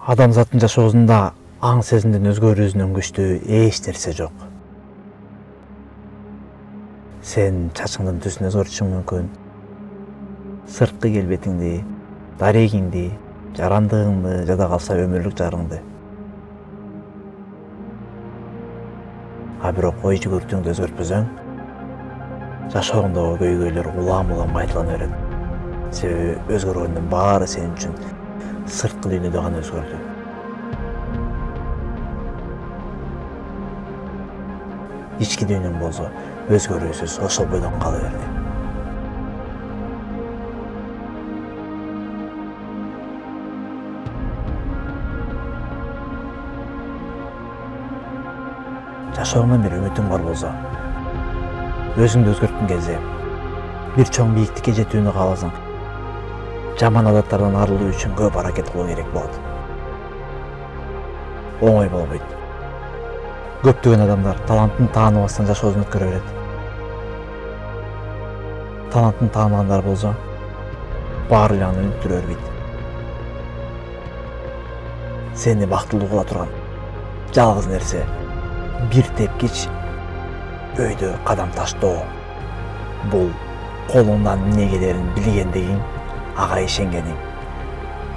Адамзаттын жашоосунда аң сезимдин өзгөрүүсүнөн күчтүү эч нерсе жок. Сен чачыңдын түсүн өзгөртүшүң мүмкүн. Сырткы келбетиңди, дарегиңди, жарандыгыңды, жада калса өмүрлүк жарыңды. А бирок ой жүгүртүңдү өзгөртпөсөң, жашооңдогу көйгөйлөр улам-улам кайталана берет. Себеби өзгөргөндүн баары сен үчүн сырткы дүйнөдө гана өзгөрдү. Ички дүйнөң болсо өзгөрүүсүз ошол бойдон кала берди. Жашооңдон бир үмүтүң бар болсо, өзүңдү өзгөрткүн келсе, бир чоң бийиктикке жетүүнү кааласаң, жаман адаттардан арылуу үчүн көп аракет кылуу керек болот. Оңой болбойт. Көптөгөн адамдар талантын тааныбастан жашоосун өткөрө берет. Талантын тааныгандар болсо, баарлыгын өнүктүрө бербейт. Сени бактылуу кыла турган жалгыз нерсе бир тепкич өйдө кадам таштоо. Бул колуңдан эмне келерин билгендигиң, ага ишенгениң.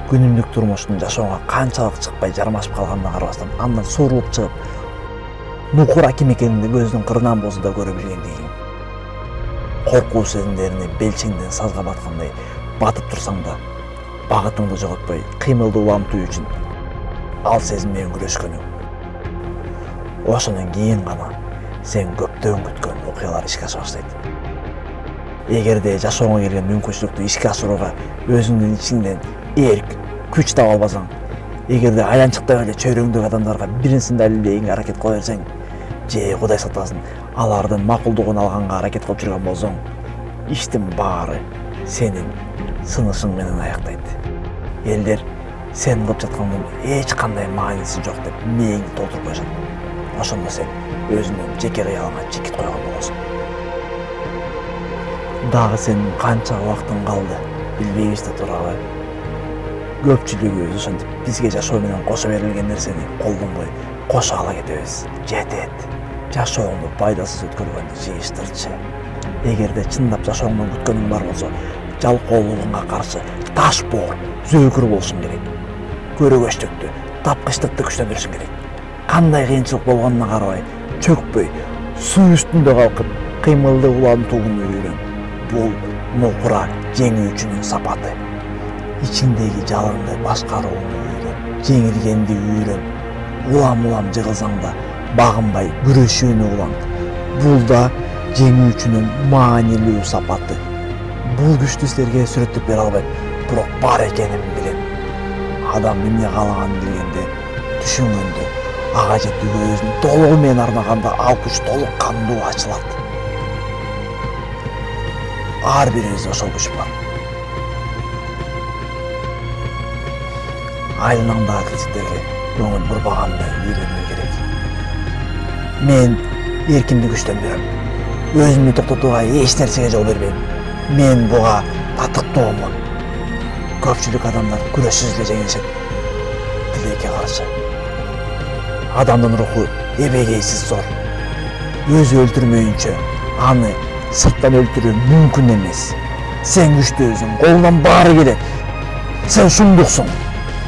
Күнүмдүк турмуштун жашоого канчалык чыкпай жармашып калганына карабастан, андан суурулуп чыгып, нукура ким экениңди көздүн кырынан болсо да көрө билгендигиң. Коркуу сезимдерине белчеңден сазга баткандай батып турсаң да, багытыңды жоготпой, кыймылды уламтуу үчүн ал сезим менен күрөшкөнүң. Ошондон кийин гана сен көптөн күткөн окуялар ишке аша баштайт. Эгерде жашооңо келген мүмкүнчүлүктү ишке ашырууга өзүңдүн ичиңден эрк, күч таба албасаң, эгерде аянчыктап эле чөйрөңдөгү адамдарга биринсин далилдегенге аракет кыла берсең, же Кудай сактасын, алардын макулдугун алганга аракет кылып жүргөн болсоң, иштин баары сенин сынышың менен аяктайт. Элдер сен кылып жаткандын эч кандай мааниси жок деп мээңди толтуруп коюшат. Ошондо сен өзүнүн жеке кыялыңа чекит койгон болосуң. Дагы сенин канча убактың калды билбейбиз да туурабы? Көпчүлүгүбүз ошентип бизге жашоо менен кошо берилген нерсени колдонбой кошо ала кетебиз. Жетет. Жашооңду пайдасыз өткөргөндү жыйыштырчы. Эгерде чындап жашооңдон күткөнүң бар болсо, жалкоолугуңа каршы таш боор, зөөкүр болушуң керек. Көрөгөчтүктү, тапкычтыкты күчтөндүрүшүң керек. Кандай кыйынчылык болгонуна карабай, чөкпөй, суу үстүндө калкып, кыймылды улантууну үйрөн. Бул нукура жеңүүчүнүн сапаты. Ичиңдеги жалынды башкарууну үйрөн. Жеңилгенди үйрөн. Улам-улам жыгылсаң да багынбай күрөшүүнү улан. Бул да жеңүүчүнүн маанилүү сапаты. Бул күчтү силерге сүрөттөп бере албайм, бирок бар экенин билем. Адам эмне каалаганын билгенде, түшүнгөндө, ага жетүүгө өзүн толугу менен арнаганда ал күч толук кандуу ачылат. Ар бирибизде ошол күч бар. Айланаңдагы кылчыктерге көңүл бурбагандай үйрөнүү керек. Мен эркимди күчтөндүрөм. Өзүмдү токтотууга эч нерсеге жол бербейм. Мен буга татыктуумун. Көпчүлүк адамдар күрөшсүз эле жеңишет. Тилекке каршы. Адамдын руху эбегейсиз зор. Өзү өлтүрмөйүнчө аны сырттан өлтүрүү мүмкүн эмес. Сен күчтүүсүң, колуңдан баары келет. Сен шуңдуксуң.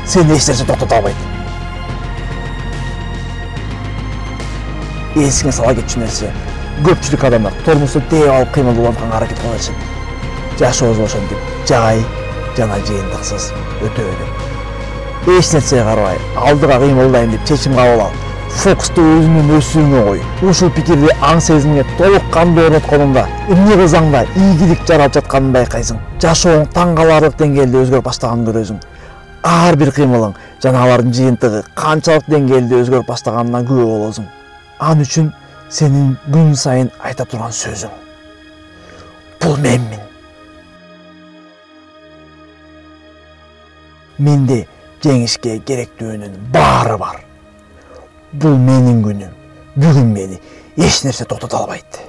Сени эч нерсе токтото албайт. Эсиңе сала кетчү нерсе, көпчүлүк адамдар тормузду тээп алып кыймыл улантканга аракет кыла беришет. Жашообуз ошентип жай жана жыйынтыксыз өтө берет. Эч нерсеге карабай, алдыга кыймылдайм деп чечим кабыл ал. Фокусту өзүнүн өсүүңө кой. Ушул пикирди аң сезимге толук кандуу орнотконуңда, эмне кылсаң да ийгилик жаралып жатканын байкайсың. Жашооң таң каларлык деңгээлде өзгөрүп баштаганын көрөсүң. Ар бир кыймылың жана алардын жыйынтыгы канчалык деңгээлде өзгөрүп баштаганына күбө болосуң. Ал үчүн сенин күн сайын айта турган сөзүң: бул менмин. Менде жеңишке керектүүнүн баары бар. Бул менин күнүм. Бүгүн мени эч нерсе токтото албайт.